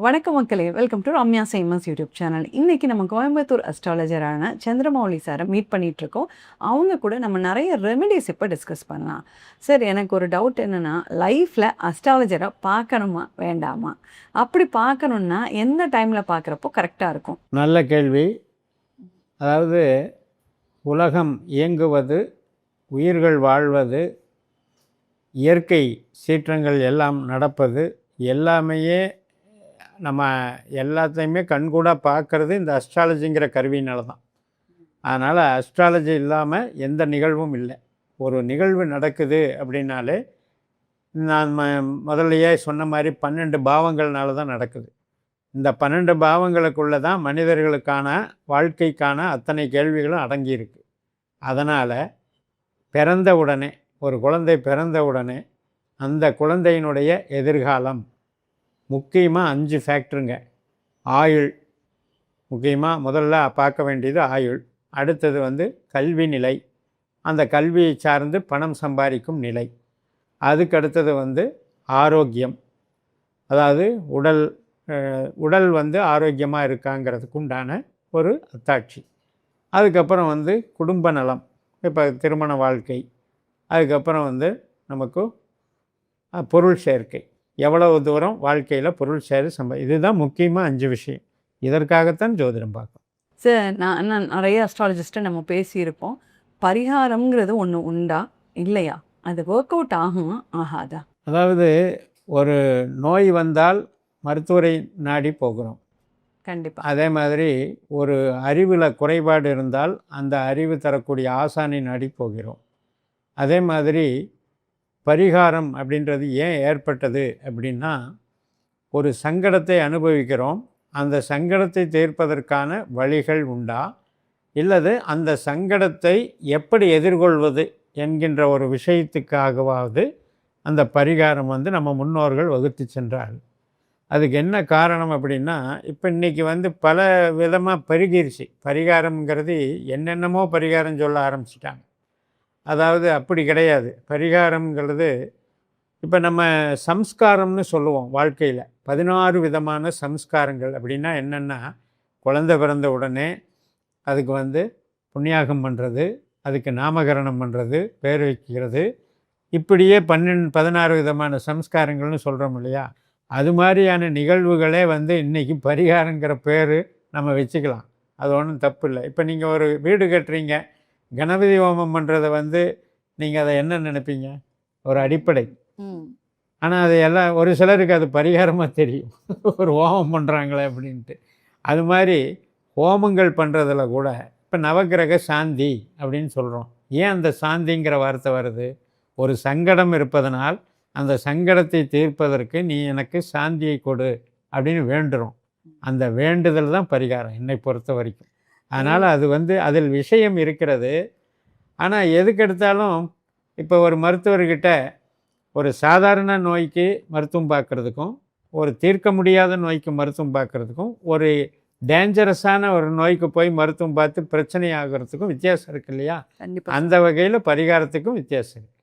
வணக்கம் மக்களே, welcome to Ramya same as YouTube channel. இன்றைக்கி நம்ம கோயம்புத்தூர் அஸ்ட்ராலஜரான சந்திரமௌலி சாரை மீட் பண்ணிகிட்ருக்கோம். அவங்க கூட நம்ம நிறைய ரெமெடிஸ் இப்போ டிஸ்கஸ் பண்ணலாம். சார், எனக்கு ஒரு டவுட் என்னென்னா, லைஃப்பில் அஸ்ட்ராலஜரை பார்க்கணுமா வேண்டாமா? அப்படி பார்க்கணுன்னா எந்த டைமில் பார்க்குறப்போ கரெக்டாக இருக்கும்? நல்ல கேள்வி. அதாவது உலகம் இயங்குவது, உயிர்கள் வாழ்வது, இயற்கை சீற்றங்கள் எல்லாம் நடப்பது எல்லாமே நம்ம எல்லாத்தையுமே கண்கூடாக பார்க்குறது இந்த அஸ்ட்ராலஜிங்கிற கருவியினால தான். அதனால் அஸ்ட்ராலஜி இல்லாமல் எந்த நிகழ்வும் இல்லை. ஒரு நிகழ்வு நடக்குது அப்படின்னாலே நான் முதல்லையே சொன்ன மாதிரி 12 பாவங்கள்னால தான் நடக்குது. இந்த 12 பாவங்களுக்குள்ளே தான் மனிதர்களுக்கான வாழ்க்கைக்கான அத்தனை கேள்விகளும் அடங்கியிருக்கு. அதனால் பிறந்த உடனே, ஒரு குழந்தை பிறந்த உடனே அந்த குழந்தையினுடைய எதிர்காலம் முக்கியமாக 5 ஃபேக்டருங்க. ஆயுள் முக்கியமாக முதல்ல பார்க்க வேண்டியது ஆயுள். அடுத்தது கல்வி நிலை, அந்த கல்வியை சார்ந்து பணம் சம்பாதிக்கும் நிலை. அதுக்கு அடுத்தது ஆரோக்கியம், அதாவது உடல் ஆரோக்கியமாக இருக்காங்கிறதுக்கு உண்டான ஒரு அத்தாட்சி. அதுக்கப்புறம் குடும்ப நலம், இப்போ திருமண வாழ்க்கை. அதுக்கப்புறம் நமக்கு பொருள் சேர்க்கை, எவ்வளவு தூரம் வாழ்க்கையில் பொருள் சேர இதுதான் முக்கியமாக 5 விஷயம். இதற்காகத்தான் ஜோதிடம் பார்க்கணும். சார், நான் நிறைய அஸ்ட்ராலஜிஸ்ட்டை நம்ம பேசியிருப்போம். பரிகாரம்ங்கிறது ஒன்று உண்டா இல்லையா? அது ஒர்க் அவுட் ஆகுமா ஆகாதா? அதாவது ஒரு நோய் வந்தால் மருத்துவரை நாடி போகிறோம். கண்டிப்பாக. அதே மாதிரி ஒரு அறிவில் குறைபாடு இருந்தால் அந்த அறிவு தரக்கூடிய ஆசானை நாடி போகிறோம். அதே மாதிரி பரிகாரம் அப்படின்றது ஏன் ஏற்பட்டது அப்படின்னா, ஒரு சங்கடத்தை அனுபவிக்கிறோம். அந்த சங்கடத்தை தீர்ப்பதற்கான வழிகள் உண்டா, இல்லது அந்த சங்கடத்தை எப்படி எதிர்கொள்வது என்கின்ற ஒரு விஷயத்துக்காகவாவது அந்த பரிகாரம் நம்ம முன்னோர்கள் வகுத்து சென்றார்கள். அதுக்கு என்ன காரணம் அப்படின்னா, இப்போ இன்றைக்கி பல விதமாக பெருகிருச்சு. பரிகாரம்ங்கிறது என்னென்னமோ பரிகாரம் சொல்ல ஆரம்பிச்சிட்டாங்க. அதாவது அப்படி கிடையாது. பரிகாரங்கிறது இப்போ நம்ம சம்ஸ்காரம்னு சொல்லுவோம். வாழ்க்கையில் 16 விதமான சம்ஸ்காரங்கள் அப்படின்னா என்னென்னா, குழந்தை பிறந்த உடனே அதுக்கு புண்ணியாகம் பண்ணுறது, அதுக்கு நாமகரணம் பண்ணுறது, பேர் வைக்கிறது, இப்படியே 16 விதமான சம்ஸ்காரங்கள்னு சொல்கிறோம் இல்லையா? அது மாதிரியான நிகழ்வுகளே இன்றைக்கி பரிகாரங்கிற பேர் நம்ம வச்சுக்கலாம். அது ஒன்றும் தப்பு இல்லை. இப்போ நீங்கள் ஒரு வீடு கட்டுறீங்க, கணபதி ஹோமம் பண்ணுறதை நீங்கள் அதை என்ன நினைப்பீங்க? ஒரு அடிப்படை. ஆனால் அது எல்லாம் ஒரு சிலருக்கு அது பரிகாரமாக தெரியும். ஒரு ஹோமம் பண்ணுறாங்களே அப்படின்ட்டு. அது மாதிரி ஹோமங்கள் பண்ணுறதில் கூட இப்போ நவக்கிரக சாந்தி அப்படின்னு சொல்கிறோம். ஏன் அந்த சாந்திங்கிற வார்த்தை வருது? ஒரு சங்கடம் இருப்பதனால் அந்த சங்கடத்தை தீர்ப்பதற்கு நீ எனக்கு சாந்தியை கொடு அப்படின்னு வேண்டுறோம். அந்த வேண்டுதல் தான் பரிகாரம் என்னை பொறுத்த வரைக்கும். அதனால் அது அதில் விஷயம் இருக்கிறது. ஆனால் எதுக்கு எடுத்தாலும் இப்போ ஒரு மருத்துவர்கிட்ட ஒரு சாதாரண நோய்க்கு மருத்துவம் பார்க்குறதுக்கும், ஒரு தீர்க்க முடியாத நோய்க்கு மருத்துவம் பார்க்குறதுக்கும், ஒரு டேஞ்சரஸான ஒரு நோய்க்கு போய் மருத்துவம் பார்த்து பிரச்சனை ஆகிறதுக்கும் வித்தியாசம் இருக்குது இல்லையா? அந்த வகையில் பரிகாரத்துக்கும் வித்தியாசம் இருக்குது.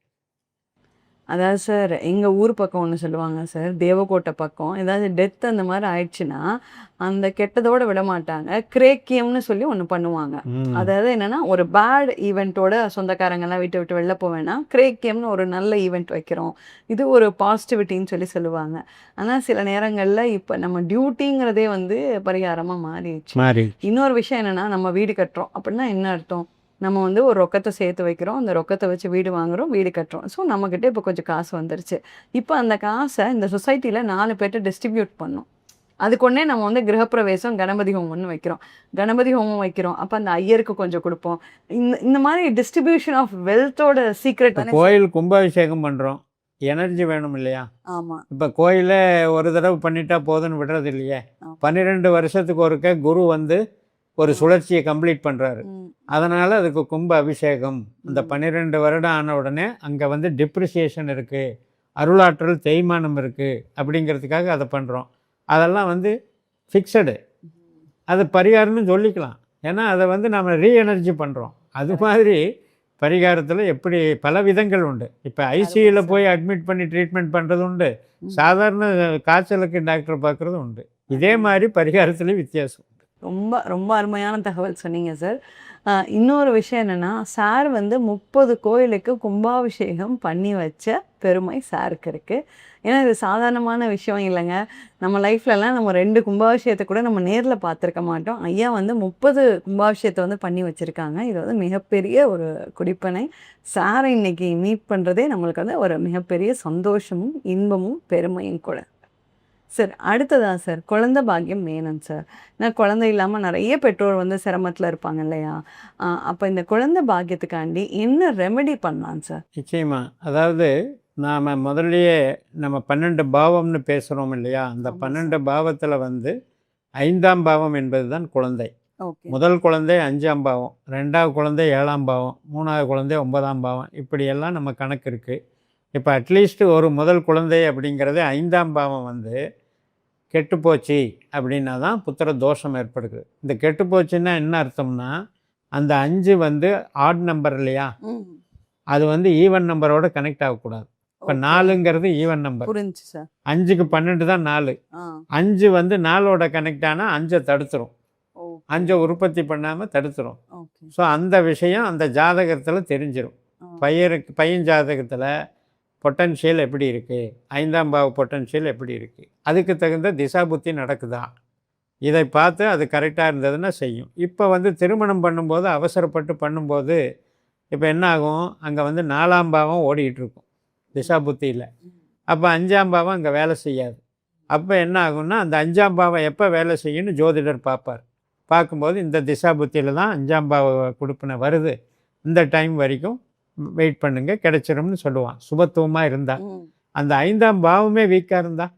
அதாவது சார், எங்கள் ஊர் பக்கம் ஒன்று சொல்லுவாங்க சார், தேவக்கோட்டை பக்கம் ஏதாவது டெத் அந்த மாதிரி ஆயிடுச்சுன்னா அந்த கெட்டதோடு விட மாட்டாங்க, கிரேக்கியம்னு சொல்லி ஒன்று பண்ணுவாங்க. அதாவது என்னென்னா, ஒரு பேட் ஈவெண்ட்டோட சொந்தக்காரங்கெல்லாம் வீட்டை விட்டு வெளில போவேன்னா கிரேக்கியம்னு ஒரு நல்ல ஈவெண்ட் வைக்கிறோம், இது ஒரு பாசிட்டிவிட்டின்னு சொல்லி சொல்லுவாங்க. ஆனால் சில நேரங்களில் இப்போ நம்ம டியூட்டிங்கிறதே பரிகாரமாக மாறிடுச்சு. இன்னொரு விஷயம் என்னென்னா, நம்ம வீடு கட்டுறோம் அப்படின்னா என்ன அர்த்தம்? நம்ம ஒரு ரொக்கத்தை சேர்த்து வைக்கிறோம், அந்த ரொக்கத்தை வச்சு வீடு வாங்குகிறோம், வீடு கட்டுறோம். ஸோ நம்மக்கிட்ட இப்போ கொஞ்சம் காசு வந்துருச்சு. இப்போ அந்த காசை இந்த சொசைட்டியில் 4 பேர்கிட்ட டிஸ்ட்ரிபியூட் பண்ணோம். அதுக்கொன்னே நம்ம கிரகப்பிரவேசம், கணபதி ஹோமம்னு வைக்கிறோம். கணபதி ஹோமம் வைக்கிறோம், அப்போ அந்த ஐயருக்கு கொஞ்சம் கொடுப்போம். இந்த மாதிரி டிஸ்ட்ரிபியூஷன் ஆஃப் வெல்த்தோட சீக்ரெட். கோயில் கும்பாபிஷேகம் பண்ணுறோம், எனர்ஜி வேணும் இல்லையா? ஆமாம். இப்போ கோயிலில் ஒரு தடவை பண்ணிட்டா போதுன்னு விடுறது இல்லையே. 12 வருஷத்துக்கு ஒருக்க குரு ஒரு சுழற்சியை கம்ப்ளீட் பண்ணுறாரு. அதனால் அதுக்கு கும்ப அபிஷேகம். அந்த 12 வருடம் ஆன உடனே அங்கே டிப்ரிசியேஷன் இருக்குது, அருளாற்றல் தேய்மானம் இருக்குது அப்படிங்கிறதுக்காக அதை பண்ணுறோம். அதெல்லாம் ஃபிக்ஸடு. அது பரிகாரம்னு சொல்லிக்கலாம். ஏன்னா அதை நம்ம ரீஎனர்ஜி பண்ணுறோம். அது மாதிரி பரிகாரத்தில் எப்படி பல விதங்கள் உண்டு. இப்போ ஐசியூவில் போய் அட்மிட் பண்ணி ட்ரீட்மெண்ட் பண்ணுறது உண்டு, சாதாரண காய்ச்சலுக்கு டாக்டர் பார்க்குறதும் உண்டு. இதே மாதிரி பரிகாரத்துலேயும் வித்தியாசம் உண்டு. ரொம்ப ரொம்ப அருமையான தகவல் சொன்னீங்க சார். இன்னொரு விஷயம் என்னன்னா, சார் வந்து 30 கோயிலுக்கு கும்பாபிஷேகம் பண்ணி வச்ச பெருமை சாருக்கு இருக்கு. ஏன்னா, இது சாதாரணமான விஷயம் இல்லைங்க. நம்ம லைஃப்லலாம் நம்ம 2 கும்பாபிஷேகத்த கூட நம்ம நேர்ல பார்த்துருக்க மாட்டோம். ஐயா வந்து 30 கும்பாபிஷேகத்த வந்து பண்ணி வச்சிருக்காங்க. இது வந்து மிகப்பெரிய ஒரு குடிப்பனை. சார இன்னைக்கு மீட் பண்றதே நம்மளுக்கு வந்து ஒரு மிகப்பெரிய சந்தோஷமும், இன்பமும், பெருமையும் கூட. சார் அடுத்ததா சார், குழந்தை பாக்கியம் வேணும் சார். ஏன்னா குழந்தை இல்லாம நெறைய பெற்றோர் வந்து சிரமத்துல இருப்பாங்க இல்லையா? அப்ப இந்த குழந்தை பாக்கியத்துக்காண்டி என்ன ரெமெடி பண்ணலாம் சார்? நிச்சயமா. அதாவது நாம் முதல்லயே நம்ம 12 பாவம்னு பேசுகிறோம் இல்லையா? அந்த ஆமா 12 சார். பாவத்தில் வந்து 5ஆம் பாவம் என்பது தான் குழந்தை. ஓகே. முதல் குழந்தை 5ஆம் பாவம், 2வது குழந்தை 7ஆம் பாவம், 3வது குழந்தை 9ஆம் பாவம், இப்படியெல்லாம் நம்ம கணக்கு இருக்குது. இப்போ அட்லீஸ்ட் ஒரு முதல் குழந்தை அப்படிங்கிறது 5ஆம் பாவம் வந்து கெட்டுப்போச்சு அப்படின்னா தான் புத்திர தோஷம் ஏற்படுது. இந்த கெட்டுப்போச்சுன்னா என்ன அர்த்தம்னா, அந்த 5 வந்து ஆட் நம்பர் இல்லையா? ம். அது வந்து ஈவன் நம்பரோட கனெக்ட் ஆகக்கூடாது. இப்போ ஓகே. 4ங்கிறது ஈவன் நம்பர். புரிஞ்சுச்சு சார். 5க்கு 12 தான் 4. ஆ. 5 வந்து 4ஓட கனெக்ட் ஆனால் 5 தடுத்துரும். ஓகே. 5 உற்பத்தி பண்ணாமல் தடுத்துரும். ஓகே. ஸோ அந்த விஷயம் அந்த ஜாதகத்தில் தெரிஞ்சிடும். ஆ. பையன் ஜாதகத்தில் பொட்டன்ஷியல் எப்படி இருக்குது, 5ஆம் பாவ பொட்டன்ஷியல் எப்படி இருக்குது, அதுக்கு தகுந்த திசா புத்தி நடக்குதா, இதை பார்த்து அது கரெக்டாக இருந்ததுன்னா செய்யும். இப்போ வந்து திருமணம் பண்ணும்போது அவசரப்பட்டு பண்ணும்போது இப்போ என்ன ஆகும், அங்கே வந்து 4ஆம் பாவம் ஓடிக்கிட்டு இருக்கும் திசா புத்தியில். அப்போ 5ஆம் பாவம் அங்கே வேலை செய்யாது. அப்போ என்ன ஆகும்னா, அந்த 5ஆம் பாவம் எப்போ வேலை செய்யும்னு ஜோதிடர் பார்ப்பார். பார்க்கும்போது இந்த திசா புத்தியில் தான் 5ஆம் பாவ கொடுப்பினை வருது, இந்த டைம் வரைக்கும் வெயிட் பண்ணுங்க கிடைச்சிரும்னு சொல்லுவான், சுபத்துவமாக இருந்தால். ம். அந்த 5ஆம் பாவமே வீக்காக இருந்தால்,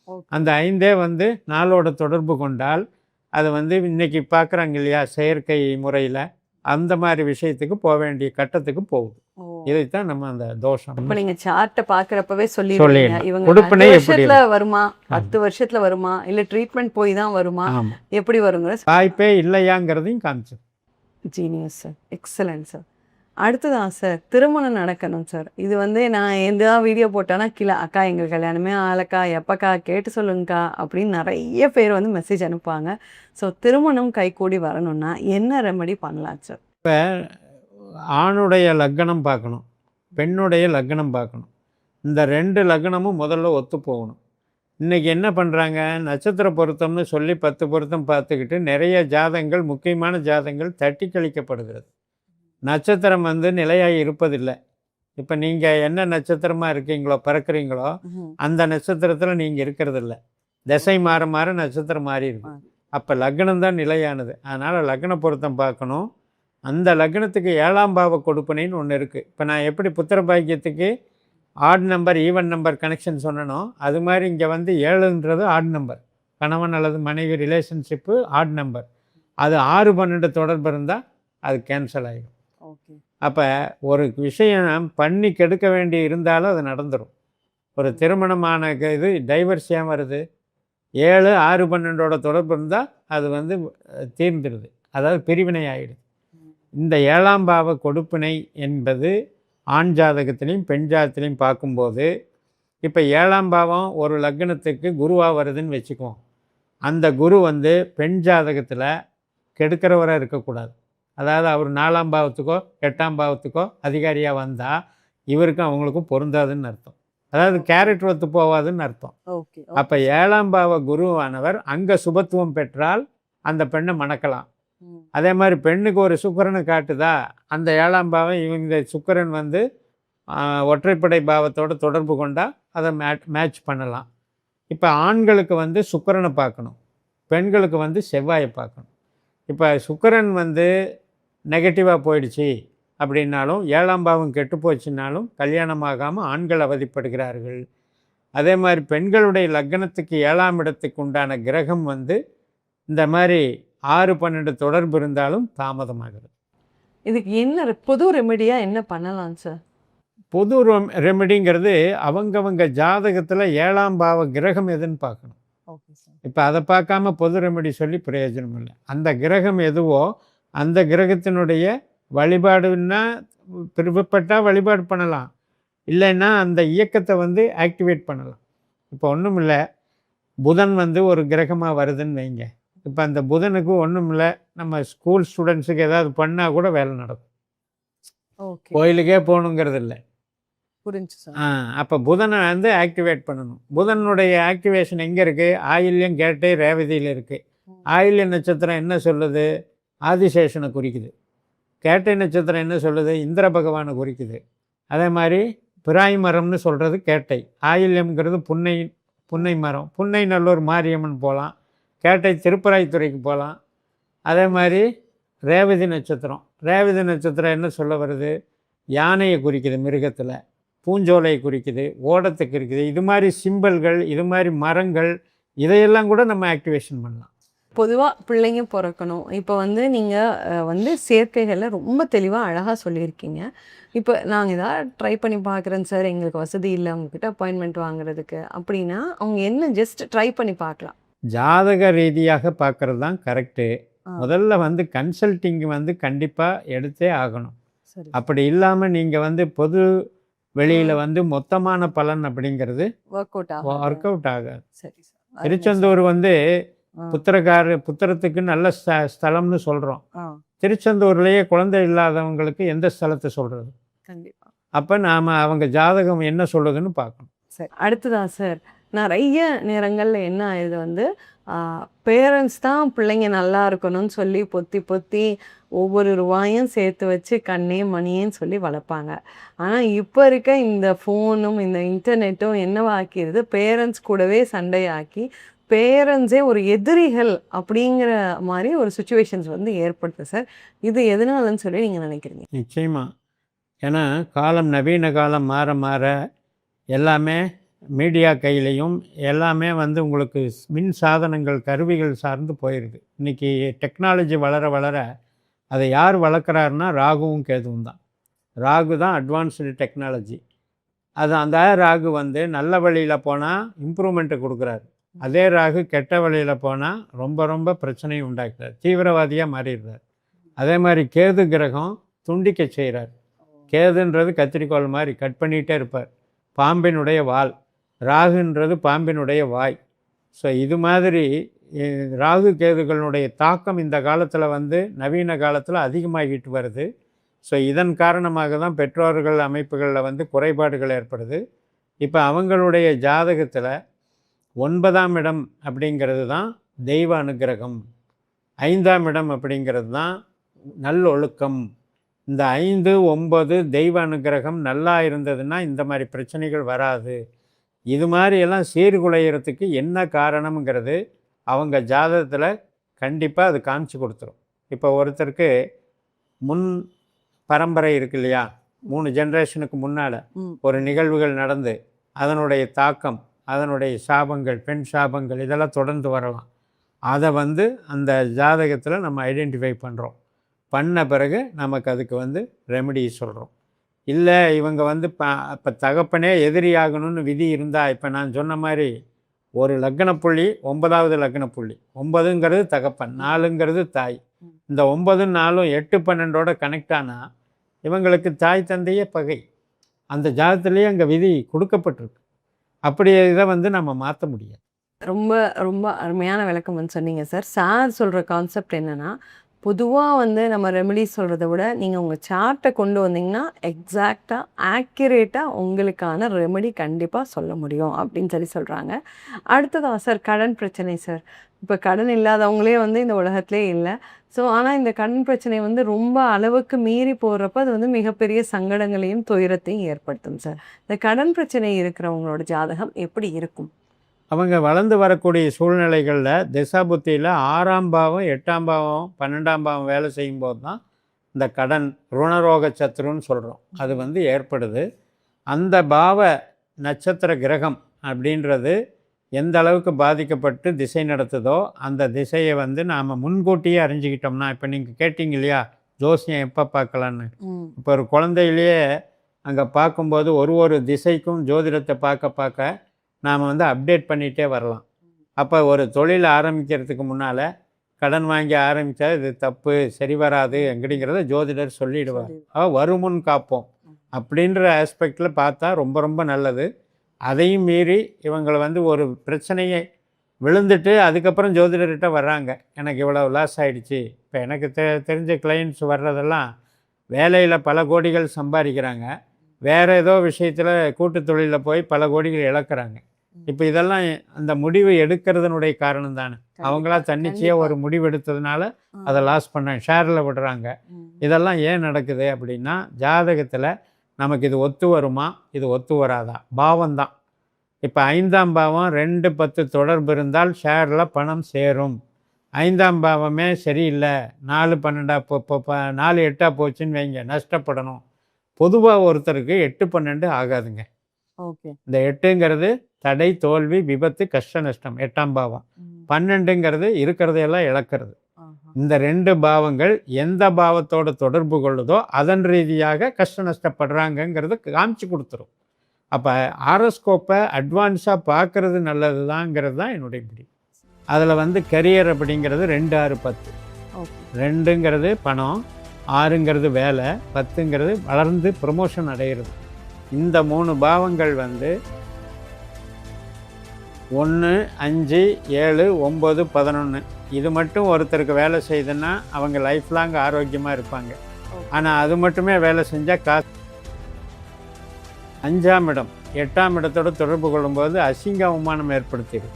ஓகே. அந்த 5ஏ வந்து 4ஓட தொடர்பு கொண்டால், அது வந்து இன்றைக்கி பார்க்குறாங்க இல்லையா செயற்கை முறையில், அந்த மாதிரி விஷயத்துக்கு போக வேண்டிய கட்டத்துக்கு போகுது. ஓ. இதைத்தான் நம்ம அந்த தோஷம் அப்ப நீங்க சார்ட்ட பார்க்கறப்பவே சொல்லிடுவீங்க. சொல்லிடலாம். இவங்க கொடுப்பினை 5 எப்படி வருஷத்துல வருமா? 10 வருஷத்துல வருமா? இல்ல ட்ரீட்மெண்ட் போய் தான் வருமா? ஆமாம், எப்படி வருங்கிற வாய்ப்பே இல்லையாங்கிறதையும் காமிச்சு. Genius sir. Excellent sir. அடுத்ததா சார், திருமணம் நடக்கணும் சார். இது வந்து நான் எந்த வீடியோ போட்டானா கீழே அக்கா எங்களுக்கு கல்யாணமே ஆகலக்கா, எப்பக்கா கேட்டு சொல்லுங்கக்கா அப்படின்னு நிறைய பேர் வந்து மெசேஜ் அனுப்புவாங்க. ஸோ திருமணம் கைகூடி வரணும்னா என்ன ரெமெடி பண்ணலாம் சார்? இப்போ ஆணுடைய லக்னம் பார்க்கணும், பெண்ணுடைய லக்னம் பார்க்கணும். இந்த 2 லக்னமும் முதல்ல ஒத்து போகணும். இன்றைக்கி என்ன பண்ணுறாங்க, நட்சத்திர பொருத்தம்னு சொல்லி 10 பொருத்தம் பார்த்துக்கிட்டு நிறைய ஜாதகங்கள், முக்கியமான ஜாதகங்கள் தட்டி கழிக்கப்படுகிறது. நட்சத்திரம் வந்து நிலையாக இருப்பதில்லை. இப்போ நீங்கள் என்ன நட்சத்திரமாக இருக்கீங்களோ, பிறக்கிறீங்களோ, அந்த நட்சத்திரத்தில் நீங்கள் இருக்கிறதில்ல. திசை மாற மாற நட்சத்திரம் மாறி இருக்கு. அப்போ லக்னம் தான் நிலையானது. அதனால் லக்ன பொருத்தம் பார்க்கணும். அந்த லக்னத்துக்கு 7ஆம் பாவ கொடுப்பினைன்னு ஒன்று இருக்குது. இப்போ நான் எப்படி புத்திர பாக்கியத்துக்கு odd number even number connection சொன்னனோ, அது மாதிரி இங்கே வந்து 7ன்றது ஆட் நம்பர். கணவன் அல்லது மனைவி ரிலேஷன்ஷிப்பு ஆட் நம்பர். அது 6, 12 தொடர்பு இருந்தால் அது கேன்சல் ஆகிடும். ஓகே. அப்போ ஒரு விஷயம் பண்ணி கெடுக்க வேண்டி இருந்தாலும் அது நடந்துடும். ஒரு திருமணமான இது டைவர்ஸ் ஏன் வருது? 7, 6, 12ஓட தொடர்பு இருந்தால் அது வந்து தீர்ந்துடுது, அதாவது பிரிவினை ஆகிடுது. இந்த 7ஆம் பாவ கொடுப்பினை என்பது ஆண் ஜாதகத்திலையும் பெண் ஜாதகத்திலையும் பார்க்கும்போது, இப்போ 7ஆம் பாவம் ஒரு லக்னத்துக்கு குருவாக வருதுன்னு வச்சுக்குவோம். அந்த குரு வந்து பெண் ஜாதகத்தில் கெடுக்கிறவராக இருக்கக்கூடாது. அதாவது அவர் 4ஆம் பாவத்துக்கோ 8ஆம் பாவத்துக்கோ அதிகாரியாக வந்தால் இவருக்கும் அவங்களுக்கும் பொருந்தாதுன்னு அர்த்தம். அதாவது கேரக்டர் ஒத்து போவாதுன்னு அர்த்தம். ஓகே. அப்போ 7ஆம் பாவ குருவானவர் அங்கே சுபத்துவம் பெற்றால் அந்த பெண்ணை மணக்கலாம். அதே மாதிரி பெண்ணுக்கு ஒரு சுக்கிரனை காட்டுதா, அந்த 7ஆம் பாவம் இவங்க சுக்கிரன் வந்து ஒற்றைப்படை பாவத்தோடு தொடர்பு கொண்டால் அதை மேட்ச் பண்ணலாம். இப்போ ஆண்களுக்கு வந்து சுக்கிரனை பார்க்கணும், பெண்களுக்கு வந்து செவ்வாயை பார்க்கணும். இப்போ சுக்கிரன் வந்து நெகட்டிவாக போயிடுச்சு அப்படின்னாலும், 7ஆம் பாவம் கெட்டு போச்சுன்னாலும் கல்யாணமாகாமல் ஆண்கள் அவதிப்படுகிறார்கள். அதே மாதிரி பெண்களுடைய லக்னத்துக்கு 7ஆம் இடத்துக்கு உண்டான கிரகம் வந்து இந்த மாதிரி 6, 12 தொடர்பு இருந்தாலும் தாமதமாகிறது. இதுக்கு என்ன பொது ரெமெடியாக என்ன பண்ணலாம் சார்? பொது ரெமெடிங்கிறது அவங்கவங்க ஜாதகத்தில் 7ஆம் பாவ கிரகம் எதுன்னு பார்க்கணும். Okay sir. இப்போ அதை பார்க்காம பொது ரெமெடி சொல்லி பிரயோஜனம் இல்லை. அந்த கிரகம் எதுவோ அந்த கிரகத்தினுடைய வழிபாடுன்னா விருப்பப்பட்டால் வழிபாடு பண்ணலாம், இல்லைன்னா அந்த இயக்கத்தை வந்து ஆக்டிவேட் பண்ணலாம். இப்போ ஒன்றும் இல்லை, புதன் வந்து ஒரு கிரகமாக வருதுன்னு வைங்க. இப்போ அந்த புதனுக்கு ஒன்றும் இல்லை, நம்ம ஸ்கூல் ஸ்டூடெண்ட்ஸுக்கு ஏதாவது பண்ணால் கூட வேலை நடக்கும். ஓகே. கோயிலுக்கே போகணுங்கிறது இல்லை. புரிஞ்சு சார். அப்போ புதனை வந்து ஆக்டிவேட் பண்ணணும். புதனுடைய ஆக்டிவேஷன் எங்கே இருக்குது? ஆயில்யம், கேட்டை, ரேவதியில் இருக்குது. ஆயில்ய நட்சத்திரம் என்ன சொல்லுது? ஆதிசேஷனை குறிக்குது. கேட்டை நட்சத்திரம் என்ன சொல்லுது? இந்திர பகவானை குறிக்குது. அதே மாதிரி பிராய் மரம்னு சொல்கிறது கேட்டை. ஆயில்யம்ங்கிறது புன்னை மரம். புன்னை நல்லூர் மாரியம்மன் போகலாம். கேட்டை திருப்பராய்த்துறைக்கு போகலாம். அதே மாதிரி ரேவதி நட்சத்திரம். ரேவதி நட்சத்திரம் என்ன சொல்ல வருது? யானையை குறிக்குது மிருகத்தில். பூஞ்சோலையை குறிக்குது, ஓடத்தை குறிக்குது. இது மாதிரி சிம்பல்கள், இது மாதிரி மரங்கள், இதையெல்லாம் கூட நம்ம ஆக்டிவேஷன் பண்ணலாம். பொதுவாக பிள்ளைங்க பிறக்கணும். இப்போ வந்து நீங்கள் வந்து சேர்க்கைகளில் ரொம்ப தெளிவாக அழகாக சொல்லியிருக்கீங்க. இப்போ நாங்கள் ஏதாவது ட்ரை பண்ணி பார்க்குறேன் சார், எங்களுக்கு வசதி இல்லை அவங்கக்கிட்ட அப்பாயின்மெண்ட் வாங்குறதுக்கு அப்படின்னா, அவங்க என்ன ஜஸ்ட் ட்ரை பண்ணி பார்க்கலாம்? ஜாதக ரீதியாக பார்க்குறது தான் கரெக்டு. முதல்ல வந்து கன்சல்ட்டிங் வந்து கண்டிப்பாக எடுத்தே ஆகணும். சரி. அப்படி இல்லாமல் நீங்கள் வந்து பொது வெளியில் வந்து மொத்தமான பலன் அப்படிங்கிறது ஒர்க் ஒர்க் அவுட் ஆகாது. சரி சார். திருச்செந்தூர் வந்து புத்திரத்துக்கு நல்ல ஸ்தலம்னு சொல்கிறோம். திருச்செந்தூர்லேயே குழந்தை இல்லாதவங்களுக்கு எந்த ஸ்தலத்தை சொல்கிறது? கண்டிப்பாக. அப்போ நாம் அவங்க ஜாதகம் என்ன சொல்லுதுன்னு பார்க்கணும். சரி. அடுத்ததா சார், நிறைய நேரங்களில் என்ன ஆயிடுது வந்து பேரண்ட்ஸ் தான் பிள்ளைங்க நல்லா இருக்கணும்னு சொல்லி பொத்தி ஒவ்வொரு ரூபாயும் சேர்த்து வச்சு கண்ணே மணியேன்னு சொல்லி வளர்ப்பாங்க. ஆனால் இப்போ இருக்க இந்த ஃபோனும் இந்த இன்டர்நெட்டும் என்னவாக்கிடுது, பேரண்ட்ஸ் கூடவே சண்டையாக்கி பேரண்ட்ஸே ஒரு எதிரிகள் அப்படிங்கிற மாதிரி ஒரு சுச்சுவேஷன்ஸ் வந்து ஏற்படுது சார். இது எதனாலன்னு சொல்லி நீங்கள் நினைக்கிறீங்க? நிச்சயமாக. ஏன்னா நவீன காலம் மாற மாற எல்லாமே மீடியா கையிலையும் எல்லாமே வந்து உங்களுக்கு மின் சாதனங்கள், கருவிகள் சார்ந்து போயிடுது. இன்றைக்கி டெக்னாலஜி வளர வளர அதை யார் வளர்க்குறாருன்னா ராகுவும் கேதுவும் தான். ராகு தான் அட்வான்ஸ்டு டெக்னாலஜி. அந்த ராகு வந்து நல்ல வழியில் போனால் இம்ப்ரூவ்மெண்ட்டை கொடுக்குறாரு. அதே ராகு கெட்ட வழியில் போனால் ரொம்ப ரொம்ப பிரச்சனையும் உண்டாக்குறார், தீவிரவாதியாக மாறிடுறார். அதே மாதிரி கேது கிரகம் துண்டிக்க செய்கிறார். கேதுன்றது கத்திரிக்கோள் மாதிரி கட் பண்ணிகிட்டே இருப்பார். பாம்பினுடைய வால். ராகுன்றது பாம்பினுடைய வாய். ஸோ இது மாதிரி ராகு கேதுகளுடைய தாக்கம் இந்த காலத்தில் வந்து நவீன காலத்தில் அதிகமாகிட்டு வருது. ஸோ இதன் காரணமாக தான் பெற்றோர்கள் அமைப்புகளில் வந்து குறைபாடுகள் ஏற்படுது. இப்போ அவங்களுடைய ஜாதகத்தில் 9ஆம் இடம் அப்படிங்கிறது தான் தெய்வ அனுகிரகம், 5ஆம் இடம் அப்படிங்கிறது தான் நல்லொழுக்கம். இந்த 5, 9 தெய்வ அனுகிரகம் நல்லா இருந்ததுன்னா இந்த மாதிரி பிரச்சனைகள் வராது. இது மாதிரியெல்லாம் சீர்குலைகிறதுக்கு என்ன காரணம்ங்கிறது அவங்க ஜாதகத்தில் கண்டிப்பாக அது காமிச்சு கொடுத்துரும். இப்போ ஒருத்தருக்கு முன் பரம்பரை இருக்கு இல்லையா, 3 ஜென்ரேஷனுக்கு முன்னால் ஒரு நிகழ்வுகள் நடந்து அதனுடைய தாக்கம், அதனுடைய சாபங்கள், பெண் சாபங்கள் இதெல்லாம் தொடர்ந்து வரலாம். அதை வந்து அந்த ஜாதகத்தில் நம்ம ஐடென்டிஃபை பண்ணுறோம். பண்ண பிறகு நமக்கு அதுக்கு வந்து ரெமெடி சொல்கிறோம். இல்லை இவங்க வந்து இப்போ தகப்பனே எதிரி ஆகணும்னு விதி இருந்தால், இப்போ நான் சொன்ன மாதிரி ஒரு லக்னப்புள்ளி 9வது லக்னப்புள்ளி, 9ங்கிறது தகப்பன், 4ங்கிறது தாய். இந்த 9, 4, 8, 12ஓட கனெக்ட் ஆனால் இவங்களுக்கு தாய் தந்தையே பகை. அந்த ஜாதகத்திலேயே அங்கே விதி கொடுக்கப்பட்டிருக்கு. அப்படி இதை வந்து நம்ம மாற்ற முடியாது. ரொம்ப ரொம்ப அருமையான விளக்கம் வந்து சொன்னீங்க சார். சார் சொல்கிற கான்செப்ட் என்னென்னா, பொதுவாக வந்து நம்ம ரெமெடி சொல்கிறத விட நீங்கள் உங்கள் சார்ட்டை கொண்டு வந்தீங்கன்னா எக்ஸாக்டாக ஆக்யூரேட்டாக உங்களுக்கான ரெமெடி கண்டிப்பாக சொல்ல முடியும் அப்படின்னு சொல்கிறாங்க. அடுத்ததாக சார், கடன் பிரச்சனை சார். இப்போ கடன் இல்லாதவங்களே வந்து இந்த உலகத்திலே இல்லை. ஸோ ஆனால் இந்த கடன் பிரச்சனை வந்து ரொம்ப அளவுக்கு மீறி போகிறப்ப அது வந்து மிகப்பெரிய சங்கடங்களையும் துயரத்தையும் ஏற்படுத்தும் சார். இந்த கடன் பிரச்சனை இருக்கிறவங்களோட ஜாதகம் எப்படி இருக்கும்? அவங்க வளர்ந்து வரக்கூடிய சூழ்நிலைகளில் திசாபுத்தியில் 6ஆம் பாவம், 8ஆம் பாவம், 12ஆம் பாவம் வேலை செய்யும்போது தான் இந்த கடன் ருணரோக சத்துருன்னு சொல்கிறோம், அது வந்து ஏற்படுது. அந்த பாவ நட்சத்திர கிரகம் அப்படின்றது எந்த அளவுக்கு பாதிக்கப்பட்டு திசை நடத்துதோ அந்த திசையை வந்து நாம் முன்கூட்டியே அறிஞ்சிக்கிட்டோம்னா, இப்போ நீங்கள் கேட்டிங்க இல்லையா ஜோசியம் எப்போ பார்க்கலான்னு, இப்போ ஒரு குழந்தையிலேயே அங்கே பார்க்கும்போது ஒரு திசைக்கும் ஜோதிடத்தை பார்க்க நாம் வந்து அப்டேட் பண்ணிகிட்டே வரலாம். அப்போ ஒரு தொழில் ஆரம்பிக்கிறதுக்கு முன்னால் கடன் வாங்கி ஆரம்பித்தா இது தப்பு, சரி வராது அப்படிங்கிறத ஜோதிடர் சொல்லிடுவார். வருமுன் காப்போம் அப்படின்ற ஆஸ்பெக்டில் பார்த்தா ரொம்ப ரொம்ப நல்லது. அதையும் மீறி இவங்களை வந்து ஒரு பிரச்சனையை விழுந்துட்டு அதுக்கப்புறம் ஜோதிடர்கிட்ட வர்றாங்க, எனக்கு இவ்வளோ லாஸ் ஆகிடுச்சு. இப்போ எனக்கு தெரிஞ்ச கிளைண்ட்ஸ் வர்றதெல்லாம் வேலையில் பல கோடிகள் சம்பாதிக்கிறாங்க, வேறு ஏதோ விஷயத்தில் கூட்டு தொழிலில் போய் பல கோடிகள் இழக்கிறாங்க. இப்போ இதெல்லாம் அந்த முடிவு எடுக்கிறதுனுடைய காரணம் தானே. அவங்களா தன்னிச்சையாக ஒரு முடிவு எடுத்ததுனால அதை லாஸ் பண்ண ஷேரில் விடுறாங்க. இதெல்லாம் ஏன் நடக்குது அப்படின்னா, ஜாதகத்தில் நமக்கு இது ஒத்து வருமா, இது ஒத்து வராதா, பாவம்தான். இப்போ 5ஆம் பாவம் 2, 10 தொடர்பு இருந்தால் ஷேரில் பணம் சேரும். 5ஆம் பாவமே சரியில்லை, 4, 12 4, 8 போச்சுன்னு வைங்க, நஷ்டப்படணும். பொதுவாக ஒருத்தருக்கு 8, 12 ஆகாதுங்க. ஓகே. இந்த 8ங்கிறது தடை, தோல்வி, விபத்து, கஷ்ட நஷ்டம் 8ஆம் பாவம். 12ங்கிறது இருக்கிறதையெல்லாம் இழக்கிறது. இந்த 2 பாவங்கள் எந்த பாவத்தோட தொடர்பு கொள்ளுதோ அதன் ரீதியாக கஷ்ட நஷ்டப்படுறாங்கங்கிறது காமிச்சு கொடுத்துரும். அப்போ ஆரோஸ்கோப்பை அட்வான்ஸாக பார்க்குறது நல்லது தாங்கிறது தான் என்னுடைய முடிவு. அதில் கரியர் அப்படிங்கிறது 2, 6, 10. 2ங்கிறது பணம், 6ங்கிறது வேலை, 10ங்கிறது வளர்ந்து ப்ரொமோஷன் அடைகிறது. இந்த 3 பாவங்கள் 1, 5, 7, 9, 11 இது மட்டும் ஒருத்தருக்கு வேலை செய்யுதுன்னா அவங்க லைஃப் லாங் ஆரோக்கியமாக இருப்பாங்க. ஆனால் அது மட்டுமே வேலை செஞ்சால் காசு. 5ஆம் இடம் 8ஆம் இடத்தோடு தொடர்பு கொள்ளும்போது அசிங்க அவமானம் ஏற்படுத்திடும்.